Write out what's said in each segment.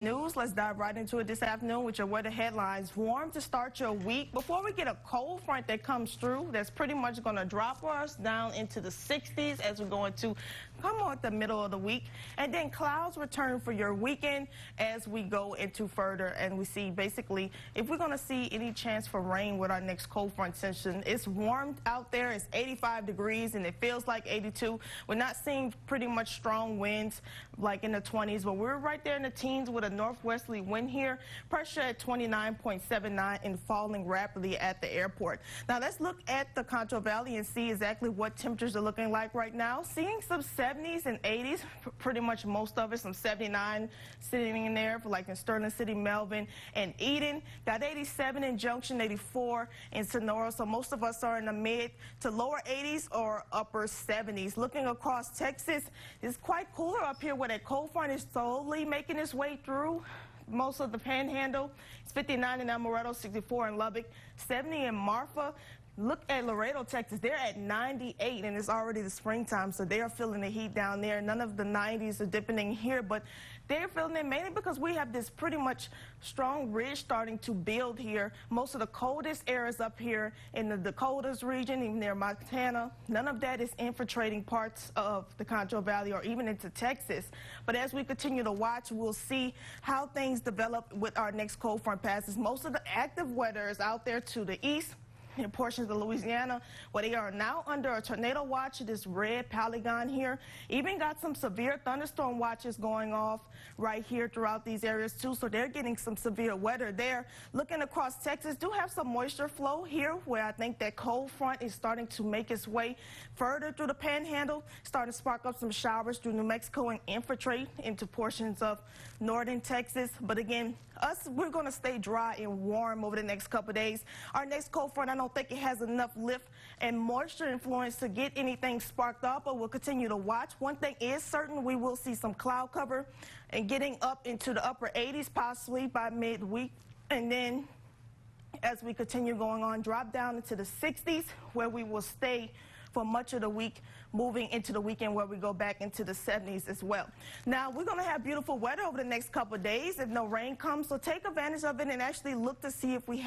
News. Let's dive right into it this afternoon with your weather headlines. Warm to start your week before we get a cold front that comes through that's pretty much going to drop us down into the 60s as we go into the middle of the week. And then clouds return for your weekend as we go into further. And we see basically if we're going to see any chance for rain with our next cold front session. It's warm out there. It's 85 degrees and it feels like 82. We're not seeing pretty much strong winds like in the 20s, but we're right there in the teens with a northwesterly wind here. Pressure at 29.79 and falling rapidly at the airport. Now let's look at the Concho Valley and see exactly what temperatures are looking like right now. Seeing some 70s and 80s, pretty much most of it, some 79 sitting in there for like in Sterling City, Melvin, and Eden. Got 87 in Junction, 84 in Sonora. So most of us are in the mid to lower 80s or upper 70s. Looking across Texas, it's quite cooler up here where that cold front is slowly making its way through most of the panhandle. It's 59 in Amaretto, 64 in Lubbock, 70 in Marfa. Look at Laredo, Texas. They're at 98, and it's already the springtime, so they are feeling the heat down there. None of the 90s are dipping in here, but they're feeling it mainly because we have this pretty much strong ridge starting to build here. Most of the coldest areas up here in the Dakotas region, even near Montana, none of that is infiltrating parts of the Concho Valley or even into Texas. But as we continue to watch, we'll see how things develop with our next cold front passes. Most of the active weather is out there to the east, in portions of Louisiana, where they are now under a tornado watch, this red polygon here. Even got some severe thunderstorm watches going off right here throughout these areas too, so they're getting some severe weather there. Looking across Texas, do have some moisture flow here where I think that cold front is starting to make its way further through the panhandle, starting to spark up some showers through New Mexico and infiltrate into portions of northern Texas. But again, we're going to stay dry and warm over the next couple of days. Our next cold front, I don't think it has enough lift and moisture influence to get anything sparked up, but we'll continue to watch. One thing is certain, we will see some cloud cover and getting up into the upper 80s possibly by midweek. And then as we continue going on, drop down into the 60s where we will stay for much of the week, moving into the weekend where we go back into the 70s as well. Now, we're going to have beautiful weather over the next couple of days if no rain comes, so take advantage of it and actually look to see if we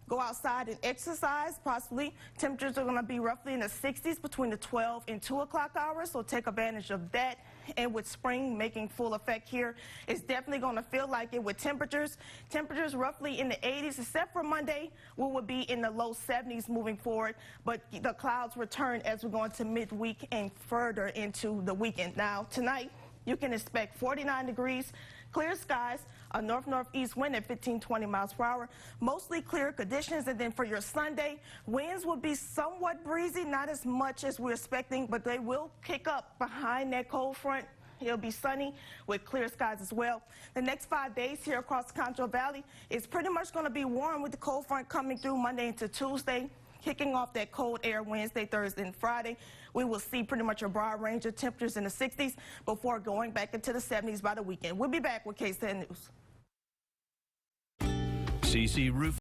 go outside and exercise, possibly. Temperatures are going to be roughly in the 60s between the 12 and 2 o'clock hours, so take advantage of that. And with spring making full effect here, it's definitely going to feel like it with temperatures roughly in the 80s, except for Monday, we will be in the low 70s moving forward. But the clouds return as we go into midweek and further into the weekend. Now, tonight, you can expect 49 degrees, clear skies, a north-northeast wind at 15-20 miles per hour, mostly clear conditions. And then for your Sunday, winds will be somewhat breezy, not as much as we're expecting, but they will kick up behind that cold front. It'll be sunny with clear skies as well. The next 5 days here across the Concho Valley is pretty much going to be warm with the cold front coming through Monday into Tuesday. Kicking off that cold air Wednesday, Thursday, and Friday. We will see pretty much a broad range of temperatures in the 60s before going back into the 70s by the weekend. We'll be back with KSAN News. CC Roof.